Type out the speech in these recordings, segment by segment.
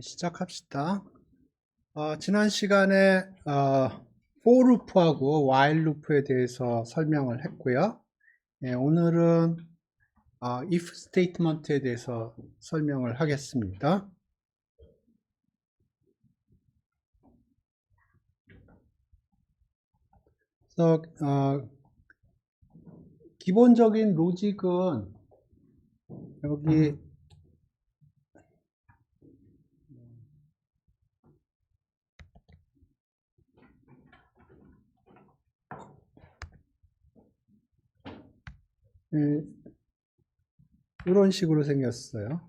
시작합시다. 지난 시간에 for loop하고 while loop에 대해서 설명을 했고요. 오늘은 if statement에 대해서 설명을 하겠습니다. 그래서 기본적인 로직은 여기 이런 식으로 생겼어요.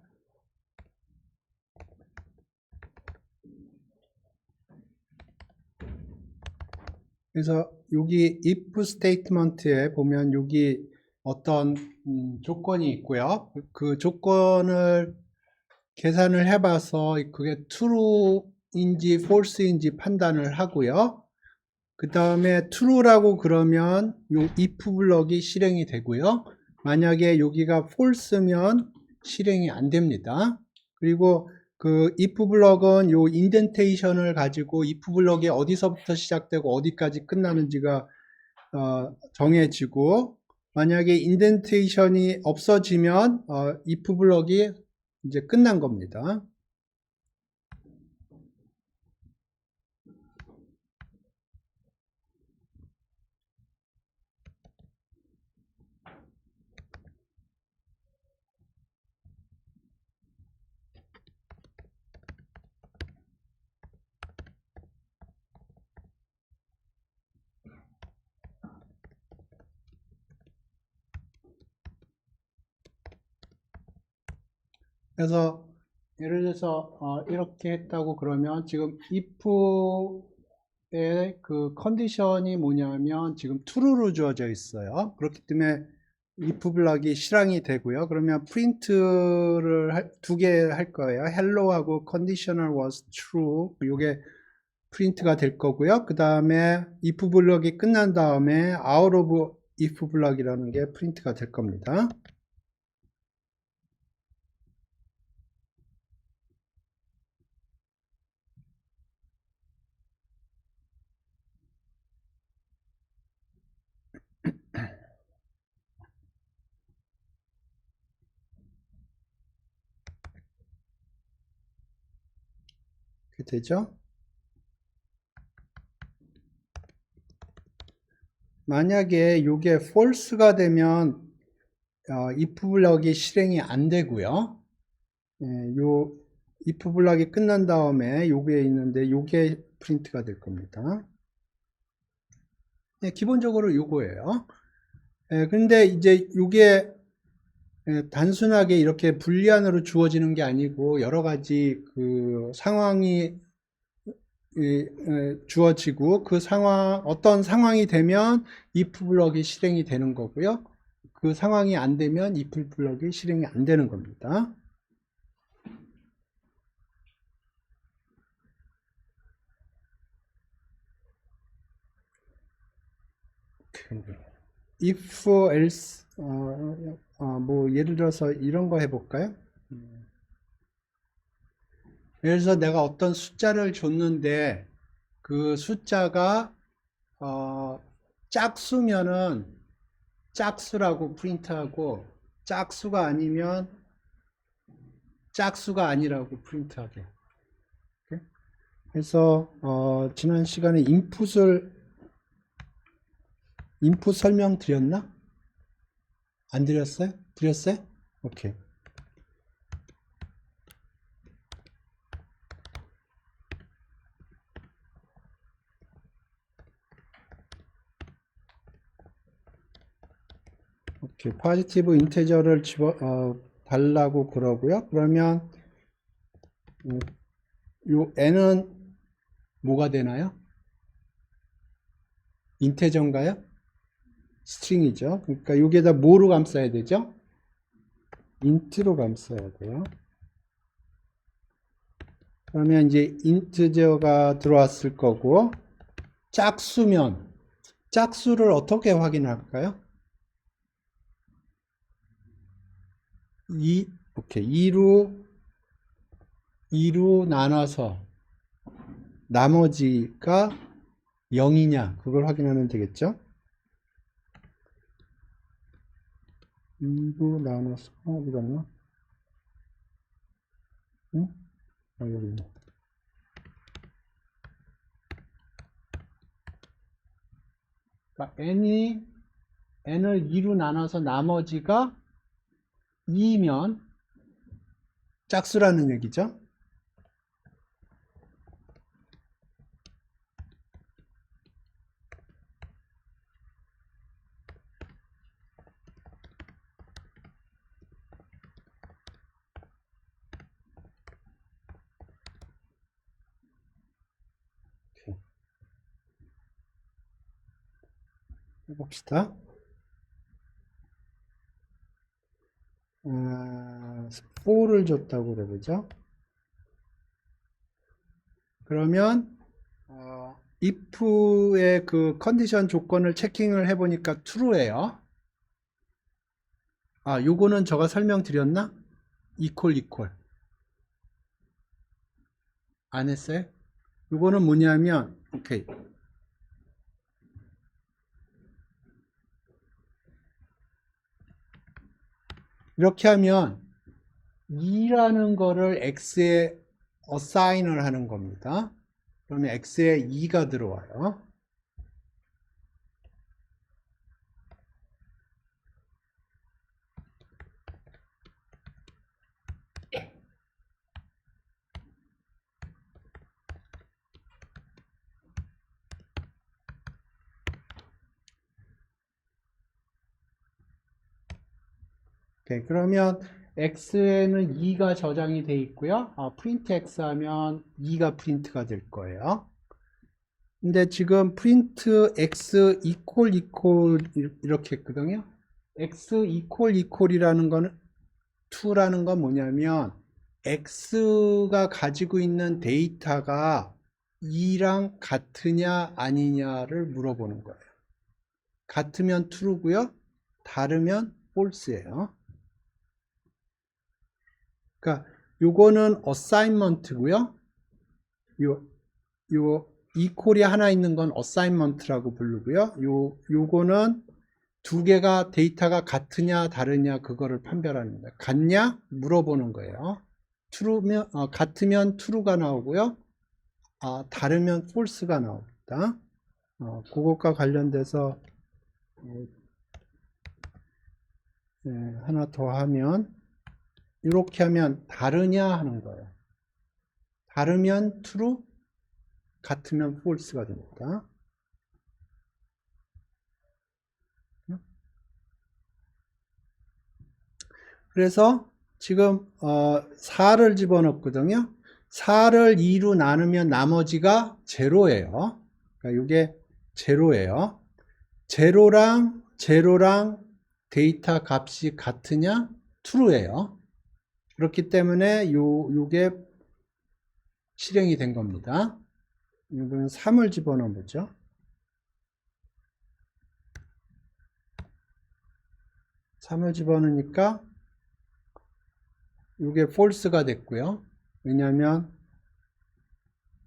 그래서 여기 if statement에 보면 여기 어떤 조건이 있고요. 그 조건을 계산을 해봐서 그게 true인지 false인지 판단을 하고요. 그 다음에 true라고 그러면 요 if 블럭이 실행이 되고요. 만약에 여기가 false면 실행이 안 됩니다. 그리고 그 if 블럭은 요 인덴테이션을 가지고 if 블럭이 어디서부터 시작되고 어디까지 끝나는지가 정해지고, 만약에 인덴테이션이 없어지면 if 블럭이 이제 끝난 겁니다. 그래서 예를 들어서 이렇게 했다고 그러면 지금 if의 그 컨디션이 뭐냐면 지금 true로 주어져 있어요. 그렇기 때문에 if 블럭이 실행이 되고요. 그러면 프린트를 두 개 할 거예요. hello하고 conditional was true. 이게 프린트가 될 거고요. 그 다음에 if 블럭이 끝난 다음에 out of if 블럭이라는 게 프린트가 될 겁니다. 이렇게 되죠. 만약에 이게 false가 되면 if 블럭이 실행이 안 되고요. 요 if 블럭이 끝난 다음에 요게 있는데 요게 프린트가 될 겁니다. 기본적으로 요거예요. 근데 이제 요게 단순하게 이렇게 불리안으로 주어지는 게 아니고 여러 가지 그 상황이 주어지고 그 상황, 어떤 상황이 되면 if 블럭이 실행이 되는 거고요. 그 상황이 안 되면 if 블럭이 실행이 안 되는 겁니다. if else 뭐 예를 들어서 이런 거 해볼까요? 예를 들어서 내가 어떤 숫자를 줬는데 그 숫자가 짝수면은 짝수라고 프린트하고 짝수가 아니면 짝수가 아니라고 프린트하게. 그래서 지난 시간에 인풋 설명 드렸나? 안 드렸어요? 드렸어요? 오케이. 오케이. 포지티브 인테저를 달라고 그러고요. 그러면 요 n은 뭐가 되나요? 인테저인가요? 스트링이죠. 그러니까 여기에다 뭐로 감싸야 되죠? 인트로 감싸야 돼요. 그러면 이제 인트저가 들어왔을 거고, 짝수면 짝수를 어떻게 확인할까요? 오케이. 2로 2로 나눠서 나머지가 0이냐 그걸 확인하면 되겠죠. 2로 나눠서 어디 갔나? 응? 여기 있네. 그러니까 n을 2로 나눠서 나머지가 2면 짝수라는 얘기죠. 해봅시다. 4를 줬다고 그러죠. 그러면 if의 그 컨디션 조건을 체킹을 해보니까 true예요. 요거는 제가 설명드렸나? equal 안 했어요? 요거는 뭐냐면 오케이. 이렇게 하면 2라는 거를 x에 assign을 하는 겁니다. 그러면 x에 2가 들어와요. 오케이, 그러면 x에는 2가 저장이 돼 있고요. print x 하면 2가 프린트가 될 거예요. 근데 지금 print x equal 이렇게 했거든요. x equal이라는 거는 2라는 건 뭐냐면 x가 가지고 있는 데이터가 2랑 같으냐 아니냐를 물어보는 거예요. 같으면 true고요. 다르면 false예요. 그러니까 요거는 assignment고요. 요 equal이 하나 있는 건 assignment라고 부르고요. 요거는 두 개가 데이터가 같으냐 다르냐 그거를 판별하는 거예요. 같냐 물어보는 거예요. true면 같으면 true가 나오고요. 다르면 false가 나옵니다. 그것과 관련돼서 하나 더 하면 이렇게 하면 다르냐 하는 거예요. 다르면 true, 같으면 false가 됩니다. 그래서 지금 4를 집어넣거든요. 4를 2로 나누면 나머지가 제로예요. 그러니까 이게 제로예요. 제로랑 데이터 값이 같으냐? true예요. 그렇기 때문에 요게 실행이 된 겁니다. 이건 3을 집어넣어 보죠. 3을 집어넣으니까 이게 false가 됐고요. 왜냐하면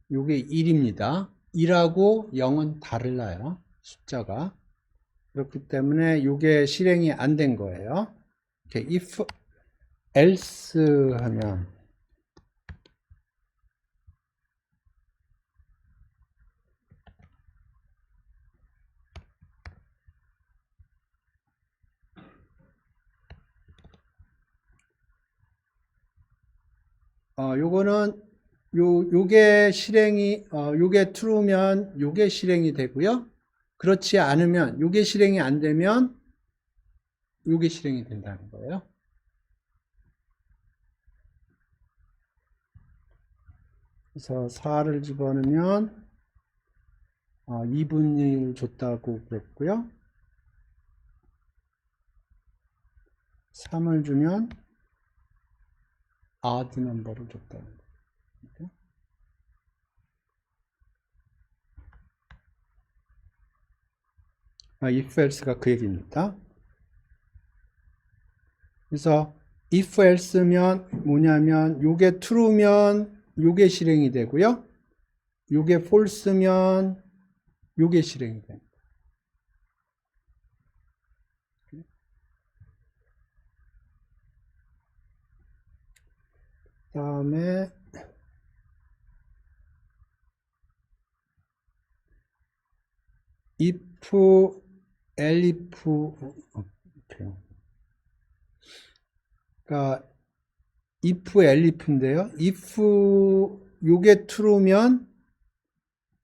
이게 1입니다. 1하고 0은 달라요. 숫자가. 그렇기 때문에 이게 실행이 안 된 거예요. 이렇게 if else 하면 요거는 요게 실행이 요게 true면 요게 실행이 되고요. 그렇지 않으면 요게 실행이 안 되면 요게 실행이 된다는 거예요. 그래서 4를 집어넣으면 2분의 1 줬다고 그랬고요. 3을 주면 odd number를 줬다는 거예요. if else가 그 얘기입니다. 그래서 if else면 뭐냐면 요게 true면 요게 실행이 되고요. 요게 false면 요게 실행이 됩니다. 그 다음에 if, elif, 그러니까 if, elif인데요. if 요게 true면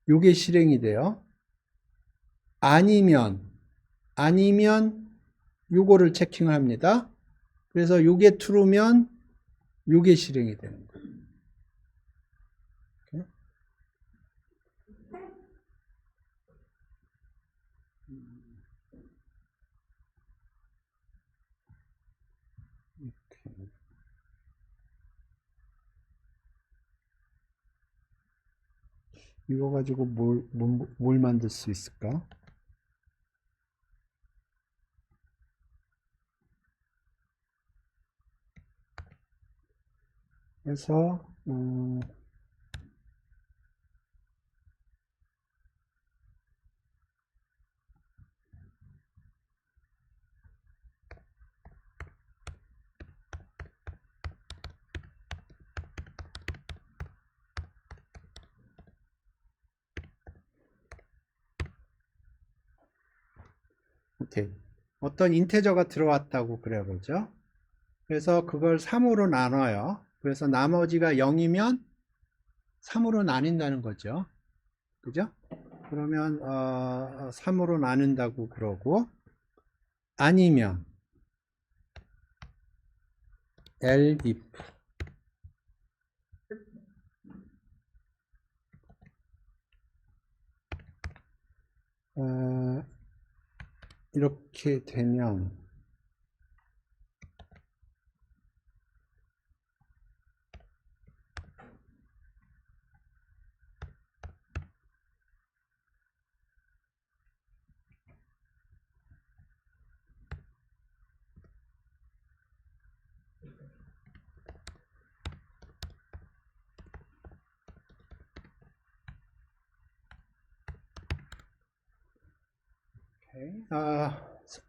요게 실행이 돼요. 아니면 요거를 체킹을 합니다. 그래서 요게 true면 요게 실행이 되는 거예요. 이거 가지고 뭘 만들 수 있을까? 그래서 오케이. 어떤 인테저가 들어왔다고 그래보죠. 그래서 그걸 3으로 나눠요. 그래서 나머지가 0이면 3으로 나뉜다는 거죠. 그죠? 그러면 3으로 나눈다고 그러고, 아니면 elif 이렇게 되면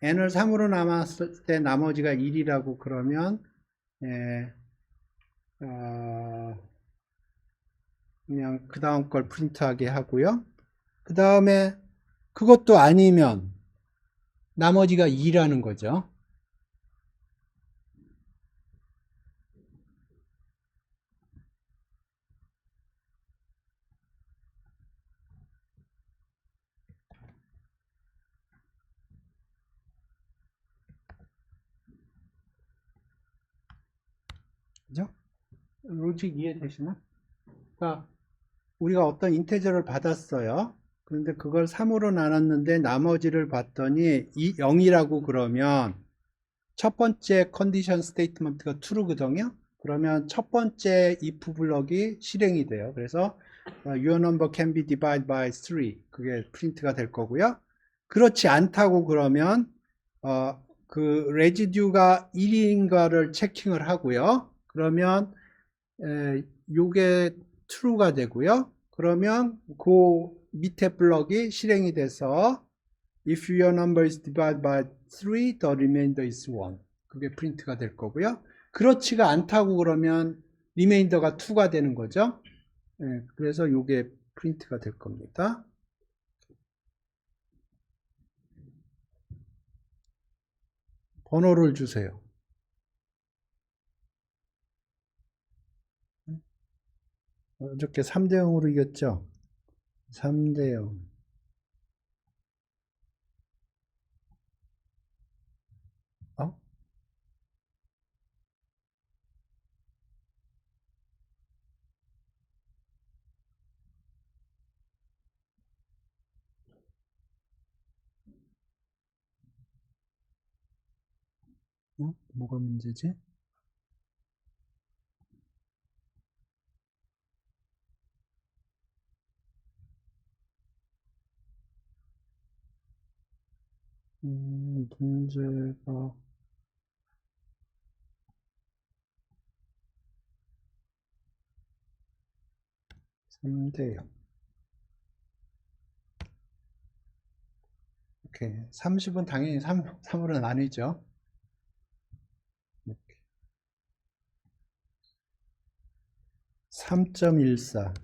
n을 3으로 남았을 때 나머지가 1이라고 그러면 예, 그냥 그 다음 걸 프린트하게 하고요. 그 다음에 그것도 아니면 나머지가 2라는 거죠. 그죠? 로직 이해되시나? 그러니까 우리가 어떤 인테저를 받았어요. 그런데 그걸 3으로 나눴는데 나머지를 봤더니 0이라고 그러면 첫 번째 컨디션 스테이트먼트가 true거든요. 그러면 첫 번째 if 블럭이 실행이 돼요. 그래서 your number can be divided by 3 그게 프린트가 될 거고요. 그렇지 않다고 그러면 그 residue가 1인가를 체킹을 하고요. 그러면 요게 true가 되고요. 그러면 그 밑에 블럭이 실행이 돼서 if your number is divided by 3, the remainder is 1. 그게 프린트가 될 거고요. 그렇지가 않다고 그러면 리메인더가 2가 되는 거죠. 그래서 요게 프린트가 될 겁니다. 번호를 주세요. 어저께 3대 0으로 이겼죠? 3대 0. 어? 뭐가 문제지? 문제가 3대 0. 오케이. 30은 당연히 3으로 나뉘죠. 3.14.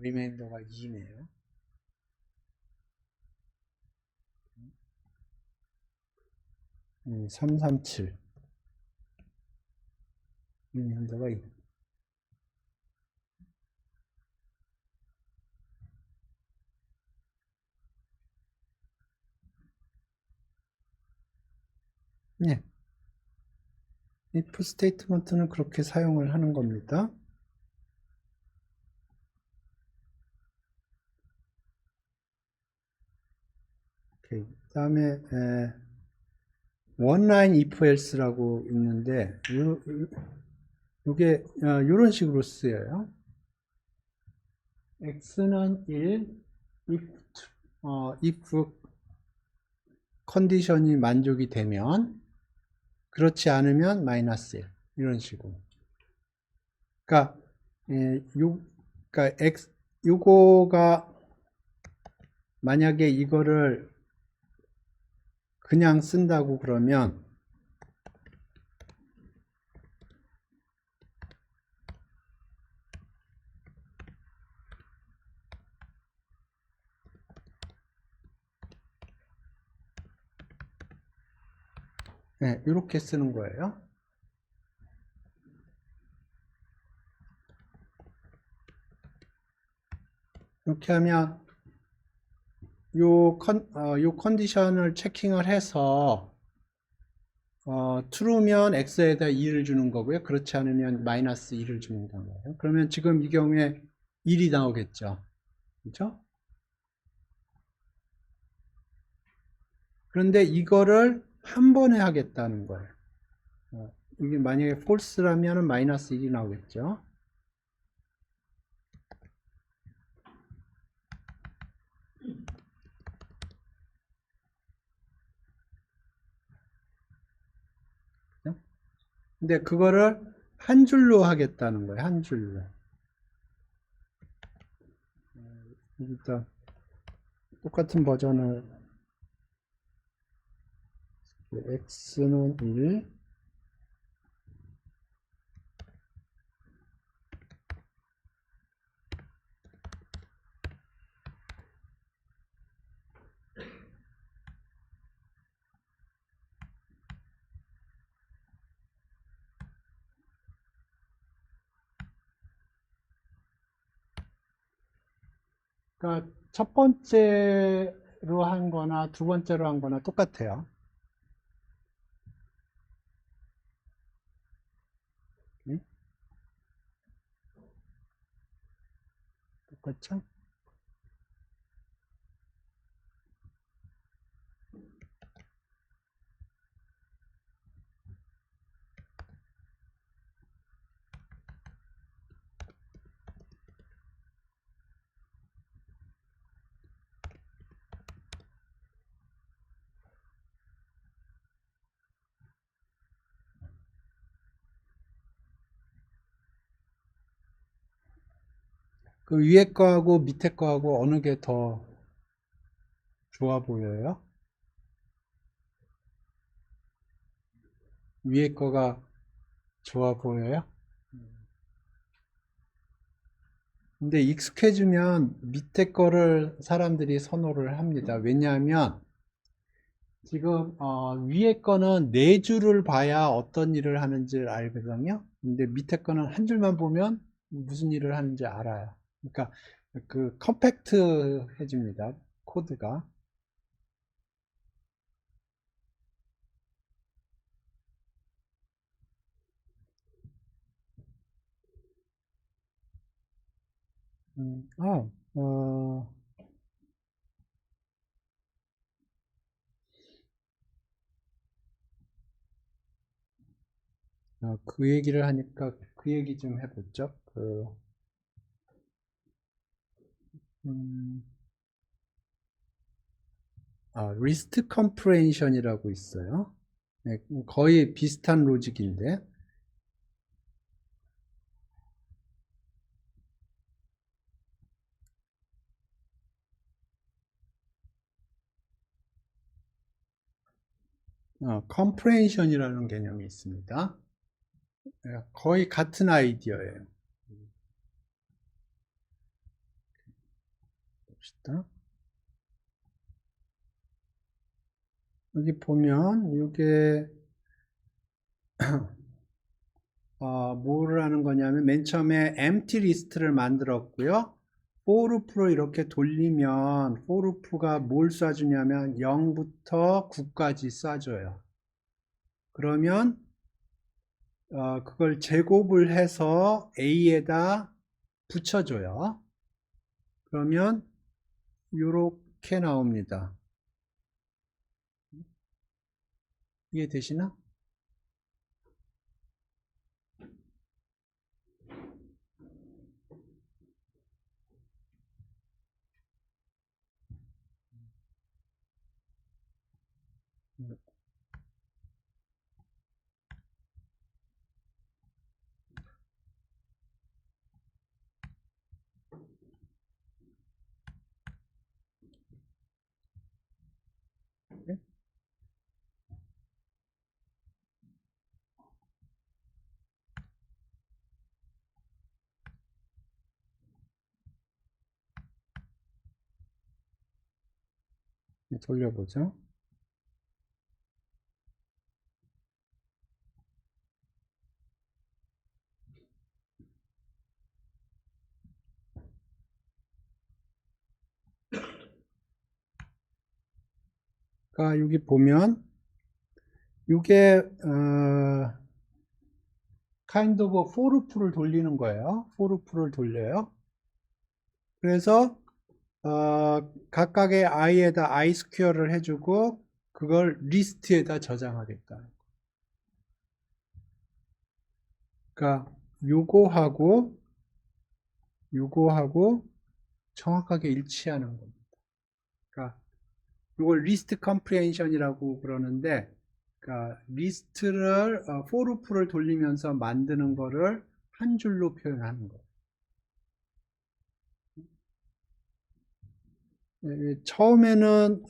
리메인더가 2네요. 337. 리메인더가 2. 예. if 스테이트먼트는 그렇게 사용을 하는 겁니다. 오케이. 그다음에 원라인 if else라고 있는데 이게 이런 식으로 쓰여요. x는 1 if 컨디션이 만족이 되면, 그렇지 않으면 마이너스 1 이런 식으로. 그러니까 그러니까 요거가 만약에 이거를 그냥 쓴다고 그러면 이렇게 쓰는 거예요. 이렇게 하면 요 컨디션을 체킹을 해서 true면 x에다 2를 주는 거고요. 그렇지 않으면 마이너스 2를 주는 거예요. 그러면 지금 이 경우에 1이 나오겠죠. 그렇죠? 그런데 이거를 한 번에 하겠다는 거예요. 이게 만약에 false라면 마이너스 1이 나오겠죠. 근데 그거를 한 줄로 하겠다는 거예요. 한 줄로. 일단 똑같은 버전을 x는 1, 그러니까 첫 번째로 한 거나 두 번째로 한 거나 똑같아요. 똑같죠? 그 위에 거하고 밑에 거하고 어느 게 더 좋아 보여요? 위에 거가 좋아 보여요? 근데 익숙해지면 밑에 거를 사람들이 선호를 합니다. 왜냐하면 지금 위에 거는 네 줄을 봐야 어떤 일을 하는지 알거든요. 근데 밑에 거는 한 줄만 보면 무슨 일을 하는지 알아요. 그러니까 그 컴팩트해집니다. 코드가. 음, 아, 어, 그 얘기를 하니까 그 얘기 좀 해보죠. 음, 리스트 컴프레hension이라고 있어요. 네, 거의 비슷한 로직인데, comprehension이라는 개념이 있습니다. 거의 같은 아이디어예요. 봅시다. 여기 보면 이게 뭐를 하는 거냐면 맨 처음에 empty 리스트를 만들었고요. for loop로 이렇게 돌리면 for loop가 뭘 쏴주냐면 0부터 9까지 쏴줘요. 그러면 그걸 제곱을 해서 A에다 붙여줘요. 그러면 이렇게 나옵니다. 이해되시나? 네? 돌려보죠. 그러니까 여기 보면 이게 kind of for loop를 돌리는 거예요. for loop를 돌려요. 그래서 각각의 i에다 i 스퀘어를 해주고 그걸 리스트에다 저장하겠다. 그러니까 요거하고 정확하게 일치하는 겁니다. 그러니까 이걸 리스트 컴프리헨션이라고 그러는데, 그러니까 리스트를 for loop를 돌리면서 만드는 거를 한 줄로 표현하는 거예요. 처음에는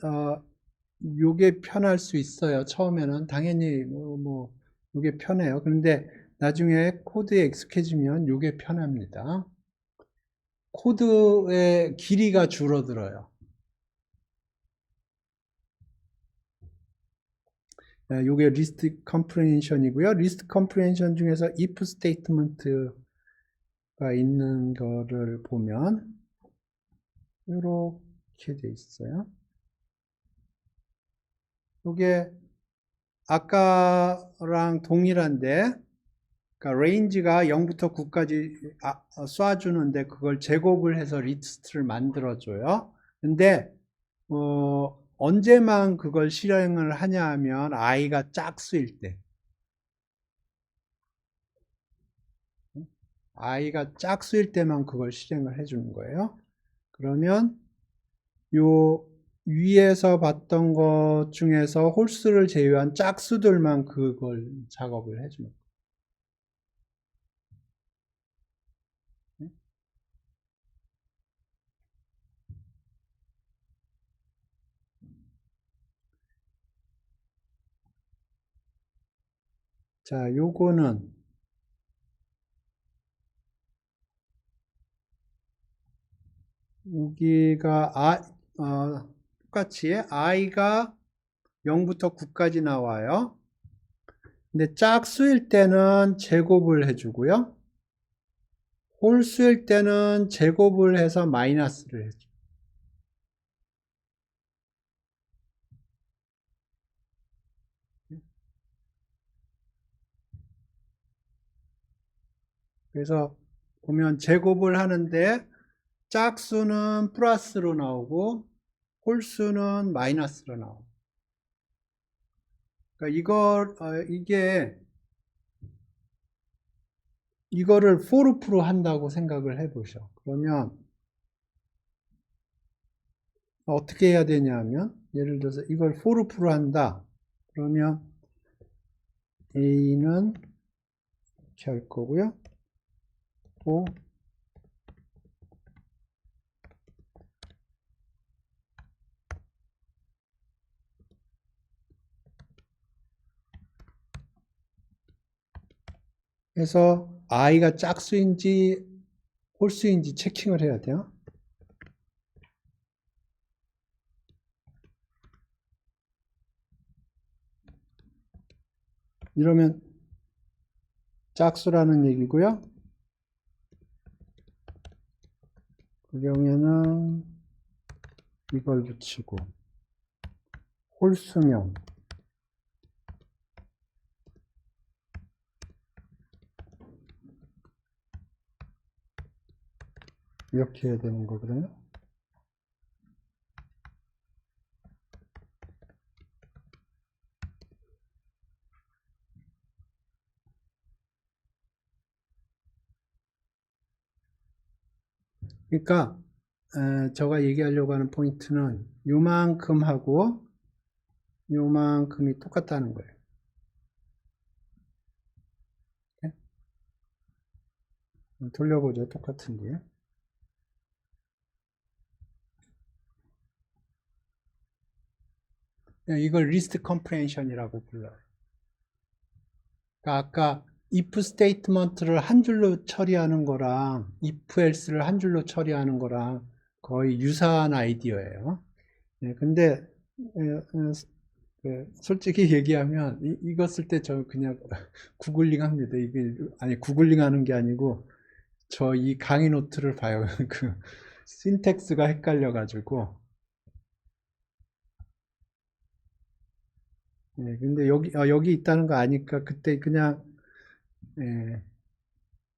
요게 편할 수 있어요. 처음에는 당연히 요게 편해요. 그런데 나중에 코드에 익숙해지면 요게 편합니다. 코드의 길이가 줄어들어요. 요게 리스트 컴프리헨션이고요. 리스트 컴프리헨션 중에서 if 스테이트먼트가 있는 거를 보면 이렇게 돼 있어요. 요게 아까랑 동일한데, 그러니까 레인지가 0부터 9까지 쏴주는데 그걸 제곱을 해서 리스트를 만들어줘요. 근데 언제만 그걸 실행을 하냐 하면 i가 짝수일 때, i가 짝수일 때만 그걸 실행을 해주는 거예요. 그러면 요 위에서 봤던 것 중에서 홀수를 제외한 짝수들만 그걸 작업을 해주는 거예요. 자, 요거는 여기가 똑같이 i가 0부터 9까지 나와요. 근데 짝수일 때는 제곱을 해주고요. 홀수일 때는 제곱을 해서 마이너스를 해줘. 그래서 보면 제곱을 하는데 짝수는 플러스로 나오고 홀수는 마이너스로 나오고. 그러니까 이거를 for loop로 한다고 생각을 해보셔. 그러면 어떻게 해야 되냐면, 예를 들어서 이걸 for loop로 한다. 그러면 A는 이렇게 할 거고요. 또 해서 i가 짝수인지 홀수인지 체킹을 해야 돼요. 이러면 짝수라는 얘기고요. 그 경우에는 이걸 붙이고 홀수면 이렇게 해야 되는 거거든요. 그러니까 제가 얘기하려고 하는 포인트는 요만큼하고 요만큼이 똑같다는 거예요. 돌려보죠. 똑같은데. 이걸 리스트 컴프레hension이라고 불러요. 그러니까 아까 if statement를 한 줄로 처리하는 거랑 if else를 한 줄로 처리하는 거랑 거의 유사한 아이디어예요. 근데 솔직히 얘기하면 이거 쓸 때 저 그냥 구글링 합니다. 이게 아니 구글링 하는 게 아니고 저 이 강의 노트를 봐요. 그 신텍스가 헷갈려 가지고. 근데 여기 있다는 거 아니까 그때 그냥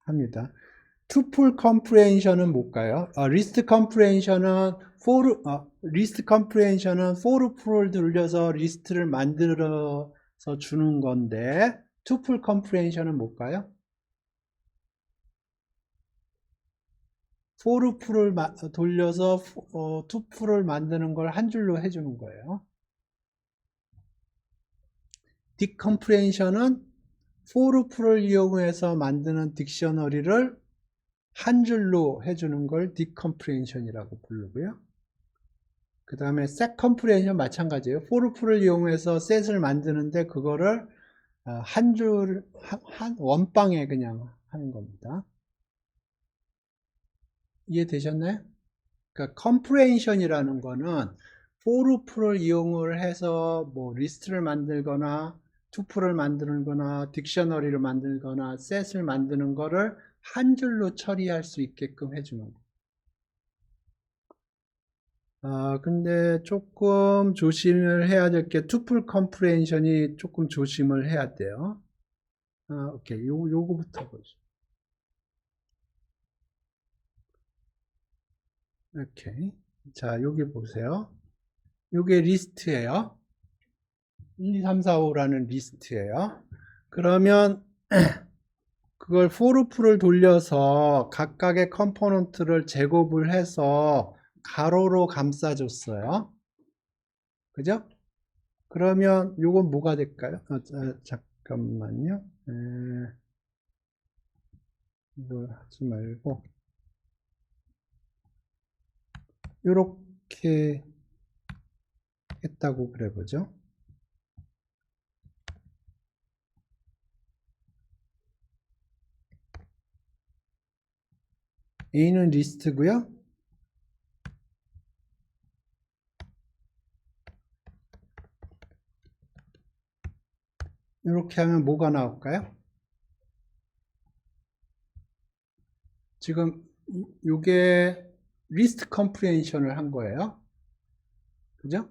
합니다. 투풀 컴프레hension은 뭘까요? 리스트 컴프레hension은 for 풀을 돌려서 리스트를 만들어서 주는 건데 투풀 컴프레hension은 뭘까요? for 풀을 돌려서 투풀을 만드는 걸 한 줄로 해주는 거예요. decomprehension은 for 풀을 이용해서 만드는 딕셔너리를 한 줄로 해주는 걸 decomprehension이라고 부르고요. 그 다음에 set comprehension 마찬가지예요. for 풀을 이용해서 set을 만드는데 그거를 원방에 그냥 하는 겁니다. 이해되셨나요? 그러니까 comprehension이라는 거는 for 풀을 이용을 해서 뭐 리스트를 만들거나 투풀을 만드는 딕셔너리를 만들거나 set을 만드는 거를 한 줄로 처리할 수 있게끔 해주는 거. 근데 조금 조심을 해야 될 게 투풀 컴프레hension이 조금 조심을 해야 돼요. 오케이. 요거부터 보죠. 오케이. 자, 여기 보세요. 요게 리스트예요. 1, 2, 3, 4, 5라는 리스트예요. 그러면 그걸 for 풀을 돌려서 각각의 컴포넌트를 제곱을 해서 가로로 감싸줬어요. 그죠? 그러면 요건 뭐가 될까요? 잠깐만요. 이걸 하지 말고 요렇게 했다고 그래보죠. A는 리스트고요. 이렇게 하면 뭐가 나올까요? 지금 요게 리스트 컴프레hension을 한 거예요. 그죠?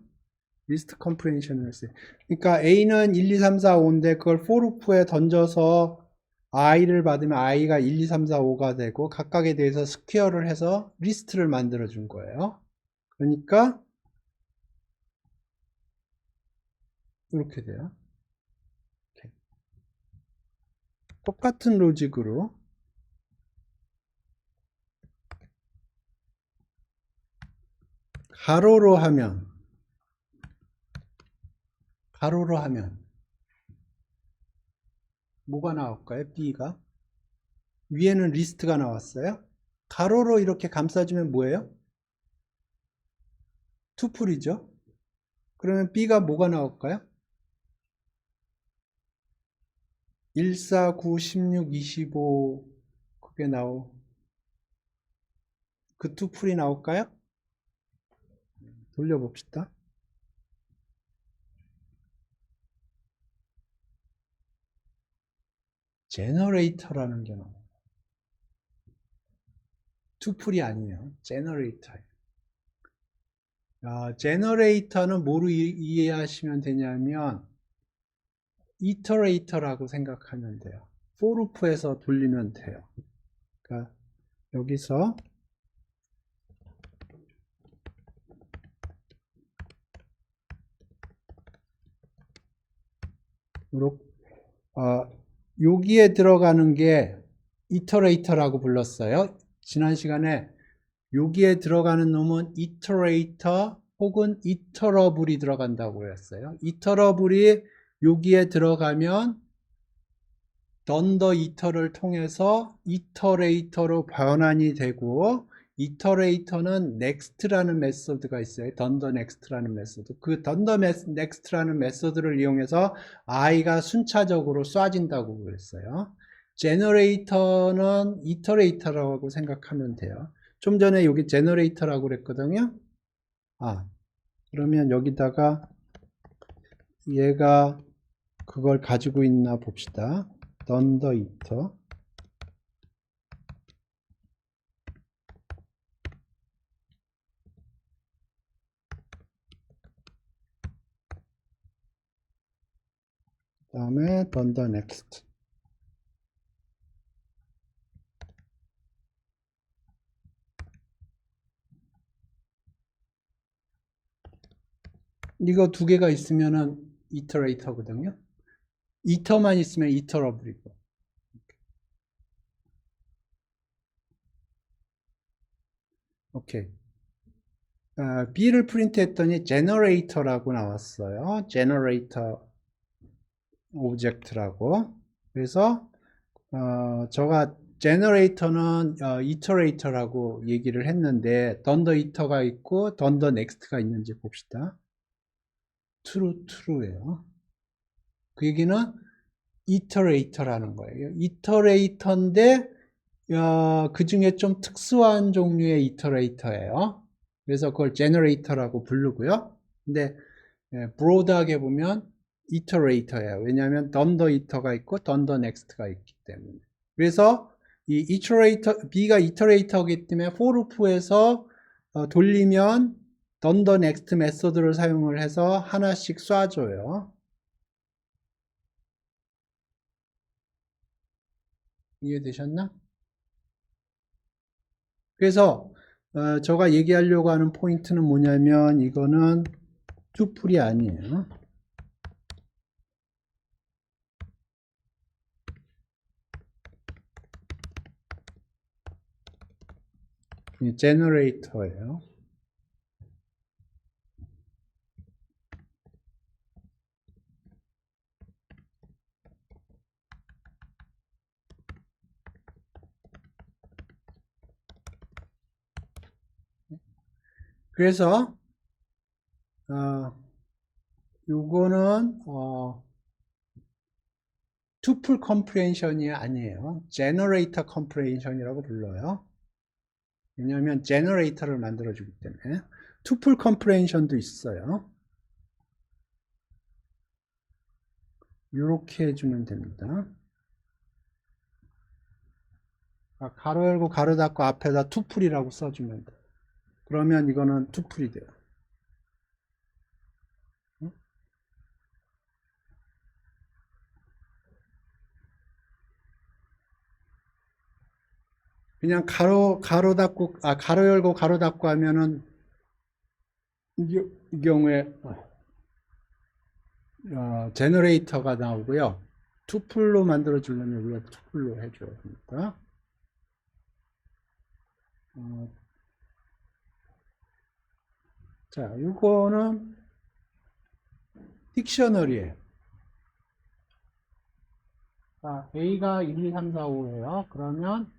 리스트 컴프레hension을 했어요. 그러니까 A는 1, 2, 3, 4, 5인데 그걸 for loop에 던져서 i를 받으면 i가 1, 2, 3, 4, 5가 되고 각각에 대해서 스퀘어를 해서 리스트를 만들어 준 거예요. 그러니까 이렇게 돼요. 이렇게. 똑같은 로직으로 가로로 하면 뭐가 나올까요? B가 위에는 리스트가 나왔어요. 가로로 이렇게 감싸주면 뭐예요? 투풀이죠. 그러면 B가 뭐가 나올까요? 149, 16, 25 그게 그 투풀이 나올까요? 돌려봅시다. 제너레이터라는 게 나와요. 투풀이 아니에요. 제너레이터예요. 제너레이터는 뭐로 이해하시면 되냐면 이터레이터라고 생각하면 돼요. 포루프에서 돌리면 돼요. 그러니까 여기서 여기에 들어가는 게 이터레이터라고 불렀어요. 지난 시간에 여기에 들어가는 놈은 이터레이터 혹은 이터러블이 들어간다고 했어요. 이터러블이 여기에 들어가면 던더 이터를 통해서 이터레이터로 변환이 되고, 이터레이터는 넥스트라는 메소드가 있어요. 던더 넥스트라는 메소드. 그 던더 넥스트라는 메소드를 이용해서 i가 순차적으로 쏴진다고 그랬어요. 제너레이터는 이터레이터라고 생각하면 돼요. 좀 전에 여기 제너레이터라고 그랬거든요. 그러면 여기다가 얘가 그걸 가지고 있나 봅시다. 던더 이터. 그 다음에 던더 넥스트. 이거 두 개가 있으면은 이터레이터거든요. 이터만 있으면 이터러블이고. 오케이. B를 프린트 했더니 제너레이터라고 나왔어요. 제너레이터 오브젝트라고. 그래서 저가 제너레이터는 이터레이터라고 얘기를 했는데 던더 이터가 있고 던더 넥스트가 있는지 봅시다. true예요. 그 얘기는 이터레이터라는 거예요. 이터레이터인데 그 중에 좀 특수한 종류의 이터레이터예요. 그래서 그걸 제너레이터라고 부르고요. 근데 브로드하게 보면 이터레이터예요. 왜냐하면 던더 이터가 있고 던더 넥스트가 있기 때문에. 그래서 이 이터레이터, B가 이터레이터이기 때문에 for loop에서 돌리면 던더 넥스트 메소드를 사용을 해서 하나씩 쏴줘요. 이해되셨나? 그래서 제가 얘기하려고 하는 포인트는 뭐냐면 이거는 투풀이 아니에요. 제너레이터예요. 그래서 요거는 투풀 컴프레hension이 아니에요. 제너레이터 컴프레hension이라고 불러요. 왜냐하면 제너레이터를 만들어주기 때문에. 투풀 컴프레hension도 있어요. 이렇게 해주면 됩니다. 가로 열고 가로 닫고 앞에다 투풀이라고 써주면 돼. 그러면 이거는 투풀이 돼요. 그냥 가로 닫고, 가로 열고 가로 닫고 하면은 이 경우에 제너레이터가 나오고요. 투풀로 만들어 주려면 우리가 투풀로 해줘야 됩니다. 자, 이거는 딕셔너리예요. 자, A가 1, 2, 3, 4, 5예요. 그러면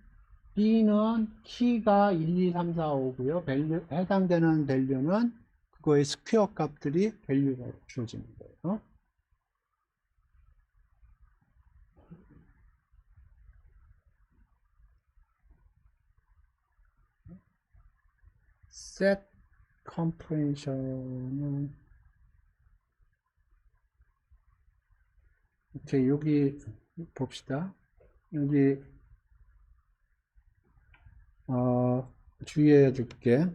B는 키가 1, 2, 3, 4, 5고요. 해당되는 밸류는 그거의 스퀘어 값들이 밸류가 주어지는 거예요. set comprehension은 오케이, 여기 봅시다. 여기 주의해야 될 게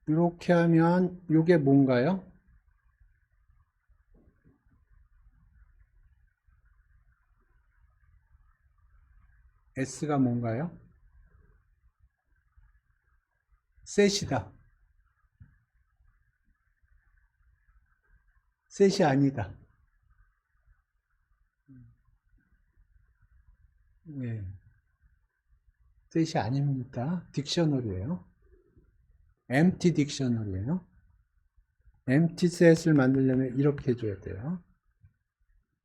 이렇게 하면 이게 뭔가요? S가 뭔가요? 셋이다. 셋이 아니다. 네. 셋이 아닙니다. 딕셔너리예요. empty 딕셔너리예요. empty set을 만들려면 이렇게 해줘야 돼요.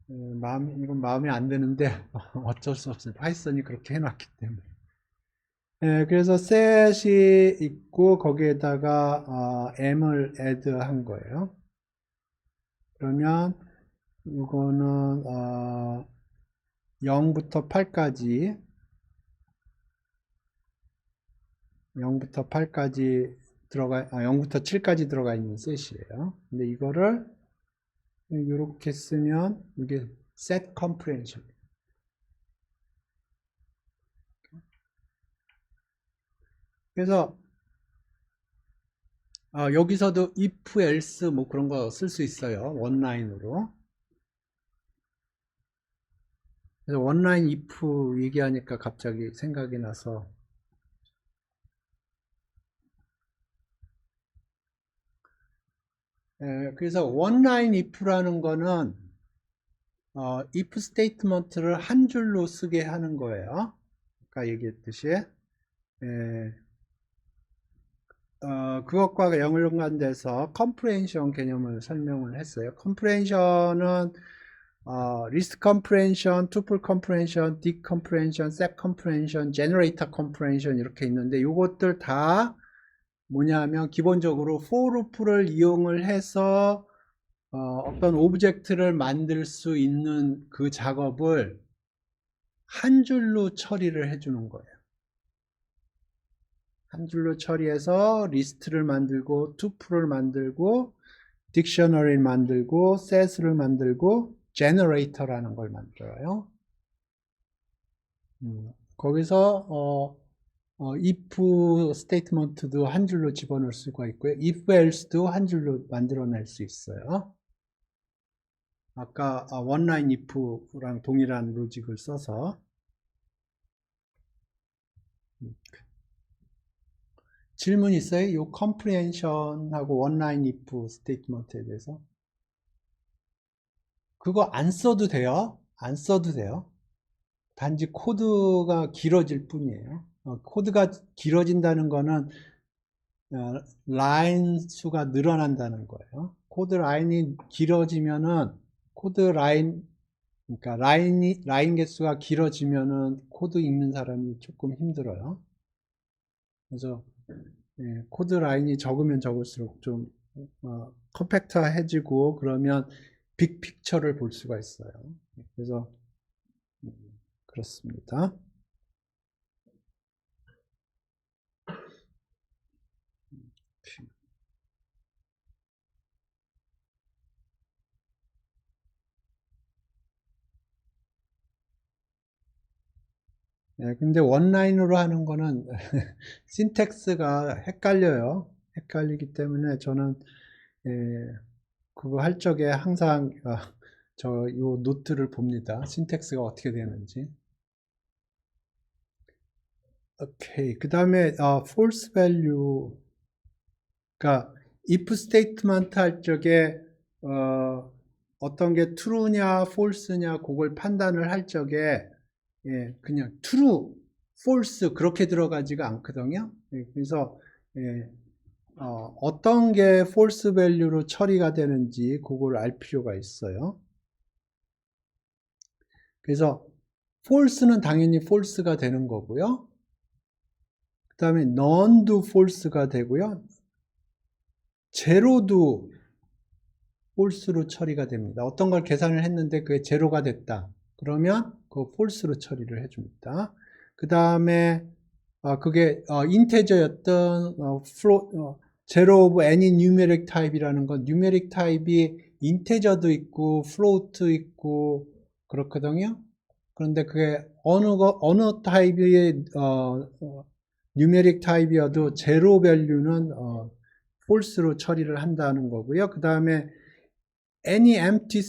이건 마음에 안 드는데 어쩔 수 없어요. 파이썬이 그렇게 해놨기 때문에. 그래서 set이 있고 거기에다가 m을 add 한 거예요. 그러면 이거는 0부터 8까지 0부터 8까지 0부터 7까지 들어가 있는 셋이에요. 근데 이거를 이렇게 쓰면 이게 set comprehension. 그래서 여기서도 if, else 뭐 그런 거 쓸 수 있어요. 원라인으로. 그래서 원라인 if 얘기하니까 갑자기 생각이 나서 그래서 원라인 if라는 거는 if 스테이트먼트를 한 줄로 쓰게 하는 거예요. 아까 얘기했듯이 그것과 연관돼서 comprehension 개념을 설명을 했어요. comprehension은 list comprehension, tuple comprehension, dict comprehension, set comprehension, generator comprehension 이렇게 있는데 이것들 다 뭐냐면 기본적으로 for loop를 이용을 해서 어떤 오브젝트를 만들 수 있는 그 작업을 한 줄로 처리를 해주는 거예요. 한 줄로 처리해서 리스트를 만들고 tuple을 만들고 딕셔너리를 만들고 set을 만들고 generator라는 걸 만들어요. 거기서 if 스테이트먼트도 한 줄로 집어넣을 수가 있고요. if else도 한 줄로 만들어낼 수 있어요. 아까 원라인 if랑 동일한 로직을 써서 질문 있어요? 이 comprehension하고 원라인 if 스테이트먼트에 대해서? 그거 안 써도 돼요. 안 써도 돼요. 단지 코드가 길어질 뿐이에요. 코드가 길어진다는 거는 라인 수가 늘어난다는 거예요. 코드 라인이 길어지면은 그러니까 라인 개수가 길어지면은 코드 읽는 사람이 조금 힘들어요. 그래서 코드 라인이 적으면 적을수록 좀 컴팩트해지고 그러면 빅 픽처를 볼 수가 있어요. 그래서 그렇습니다. 근데 원라인으로 하는 거는 신텍스가 헷갈려요. 헷갈리기 때문에 저는 그거 할 적에 항상 요 노트를 봅니다. 신텍스가 어떻게 되는지. 오케이. 그 다음에 false value. 그러니까 if statement 할 적에 어떤 게 true냐 false냐 그걸 판단을 할 적에 그냥 true, false 그렇게 들어가지가 않거든요. 그래서 어떤 게 false value로 처리가 되는지 그걸 알 필요가 있어요. 그래서 false는 당연히 false가 되는 거고요. 그 다음에 none도 false가 되고요. 제로도 false로 처리가 됩니다. 어떤 걸 계산을 했는데 그게 제로가 됐다. 그러면 그 false로 처리를 해줍니다. 그 다음에 그게 인테저였던 zero of any numeric type이라는 건 numeric type이 인테저도 있고 float 있고 그렇거든요. 그런데 그게 어느 타입의 numeric 타입이어도 제로 밸류는 false로 처리를 한다는 거고요. 그 다음에 any empty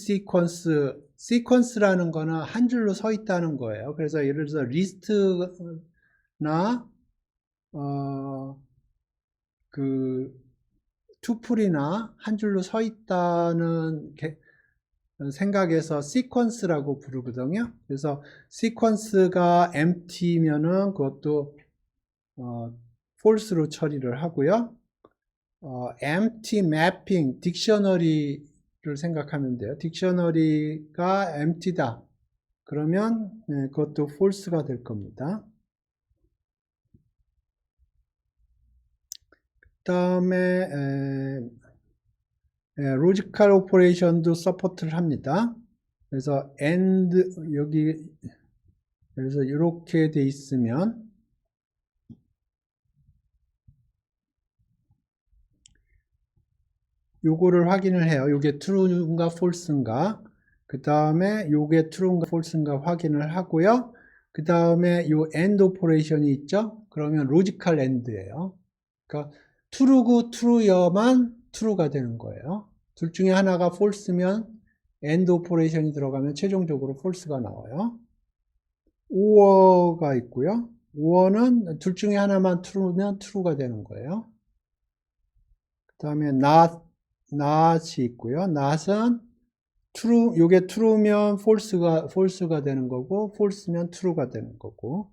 sequence라는 거는 한 줄로 서 있다는 거예요. 그래서 예를 들어서 list나 그 투플이나 한 줄로 서 있다는 생각에서 시퀀스라고 부르거든요. 그래서 시퀀스가 empty면은 그것도 false로 처리를 하고요. empty mapping, 딕셔너리를 생각하면 돼요. 딕셔너리가 empty다. 그러면 그것도 false가 될 겁니다. 그 다음에 로지컬 오퍼레이션도 서포트를 합니다. 그래서 and 여기 그래서 이렇게 돼 있으면 요거를 확인을 해요. 요게 true인가 false인가. 그 다음에 요게 true인가 false인가 확인을 하고요. 그 다음에 요 and 오퍼레이션이 있죠. 그러면 로지컬 and예요. 그러니까 true고 true여만 true가 되는 거예요. 둘 중에 하나가 false면 and 오퍼레이션이 들어가면 최종적으로 false가 나와요. or가 있고요. or는 둘 중에 하나만 true면 true가 되는 거예요. 그 다음에 not이 있고요. not은 true, 요게 true면 false가 되는 거고, false면 true가 되는 거고.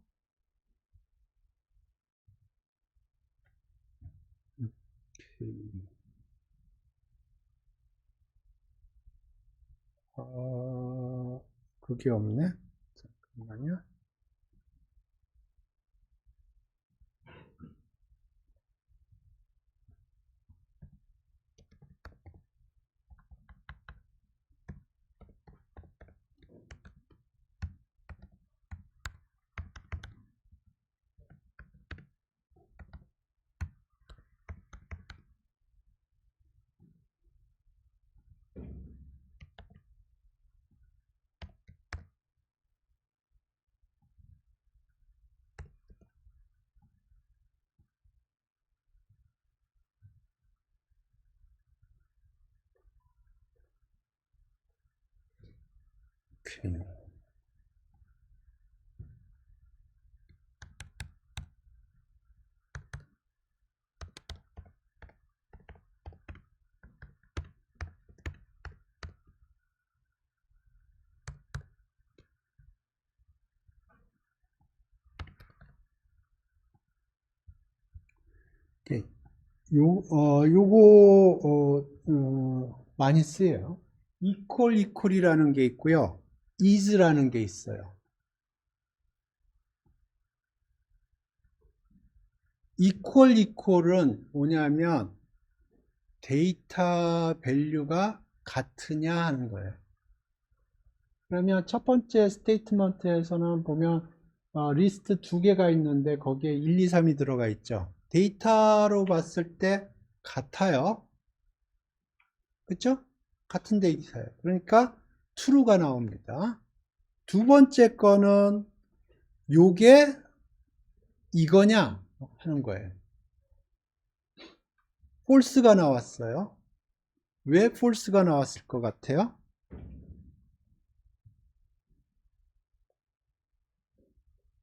그게 없네. 잠깐만요. 오케이. 요거 많이 쓰여요. equal이라는 게 있고요. is라는 게 있어요. equal은 뭐냐면 데이터 밸류가 같으냐 하는 거예요. 그러면 첫 번째 스테이트먼트에서는 보면 리스트 두 개가 있는데 거기에 1, 2, 3이 들어가 있죠. 데이터로 봤을 때 같아요. 그렇죠? 같은 데이터예요. 그러니까 true가 나옵니다. 두 번째 거는 요게 이거냐 하는 거예요. false가 나왔어요. 왜 false가 나왔을 것 같아요?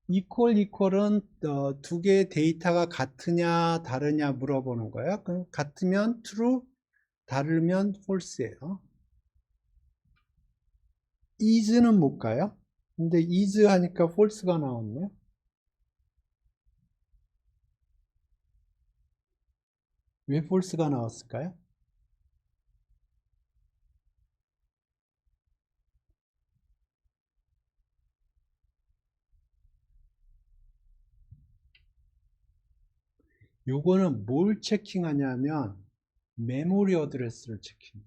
equal은 두 개의 데이터가 같으냐 다르냐 물어보는 거예요. 그럼 같으면 true, 다르면 false예요. is는 못 가요. 근데 is 하니까 false가 나왔네. 왜 false가 나왔을까요? 요거는 뭘 체킹하냐면 메모리 어드레스를 체킹.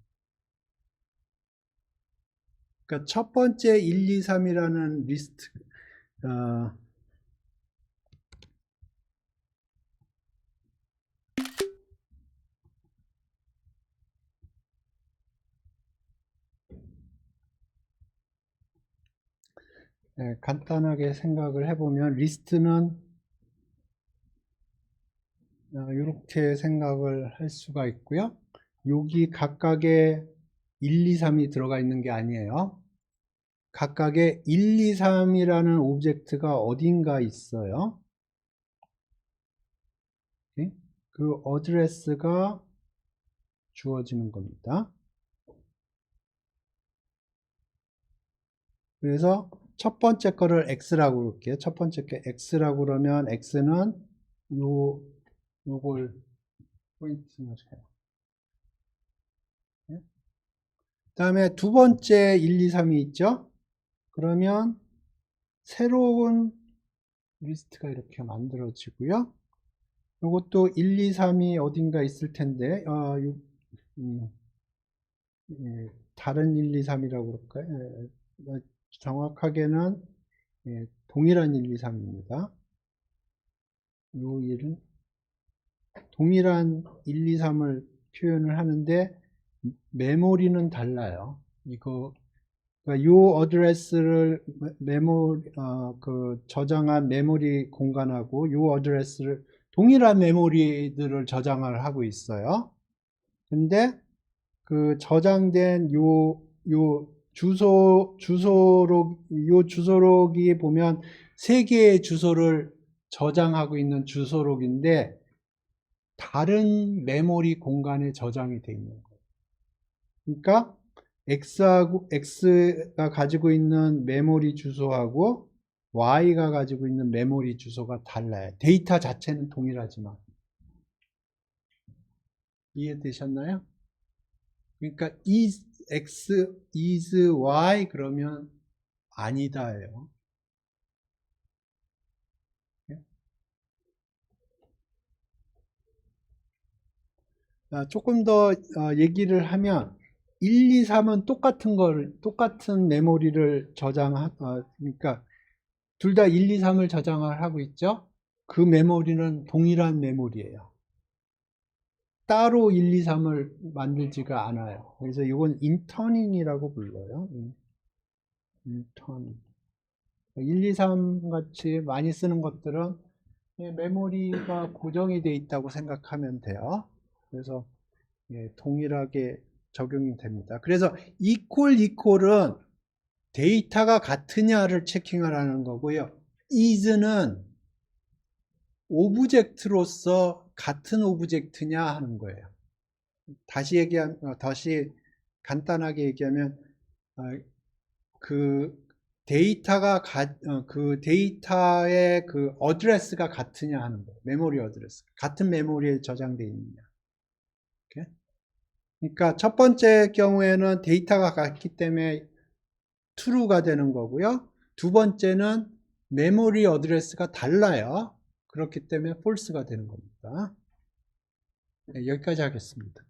그러니까 첫 번째 1, 2, 3이라는 리스트 간단하게 생각을 해보면 리스트는 이렇게 생각을 할 수가 있고요. 여기 각각의 1, 2, 3이 들어가 있는 게 아니에요. 각각의 1, 2, 3이라는 오브젝트가 어딘가 있어요. 그 어드레스가 주어지는 겁니다. 그래서 첫 번째 거를 x라고 그럴게요. 첫 번째 게 x라고 그러면 x는 요걸 포인트를 해요. 그 다음에 두 번째 1, 2, 3이 있죠. 그러면 새로운 리스트가 이렇게 만들어지고요. 이것도 1, 2, 3이 어딘가 있을 텐데 다른 1, 2, 3이라고 그럴까요? 정확하게는 동일한 1, 2, 3입니다. 요 일은 동일한 1, 2, 3을 표현을 하는데 메모리는 달라요. 그러니까 요 어드레스를 저장한 메모리 공간하고 요 어드레스를 동일한 메모리들을 저장을 하고 있어요. 근데 그 저장된 요 주소록이 보면 3개의 주소를 저장하고 있는 주소록인데 다른 메모리 공간에 저장이 되어 있는 거예요. 그러니까 X가 가지고 있는 메모리 주소하고 Y가 가지고 있는 메모리 주소가 달라요. 데이터 자체는 동일하지만. 이해되셨나요? 그러니까 X is Y 그러면 아니다예요. 조금 더 얘기를 하면 1, 2, 3은 똑같은 메모리를 그러니까 둘 다 1, 2, 3을 저장을 하고 있죠. 그 메모리는 동일한 메모리예요. 따로 1, 2, 3을 만들지가 않아요. 그래서 이건 인터닝이라고 불러요. 인터닝. 1, 2, 3 같이 많이 쓰는 것들은 메모리가 고정이 되어 있다고 생각하면 돼요. 그래서 동일하게 적용이 됩니다. 그래서 이퀄은 데이터가 같으냐를 체킹하라는 거고요. is는 오브젝트로서 같은 오브젝트냐 하는 거예요. 다시 간단하게 얘기하면 그 데이터의 그 어드레스가 같으냐 하는 거예요. 메모리 어드레스. 같은 메모리에 저장되어 있느냐. 이렇게. 그러니까 첫 번째 경우에는 데이터가 같기 때문에 true가 되는 거고요. 두 번째는 메모리 어드레스가 달라요. 그렇기 때문에 false가 되는 겁니다. 네, 여기까지 하겠습니다.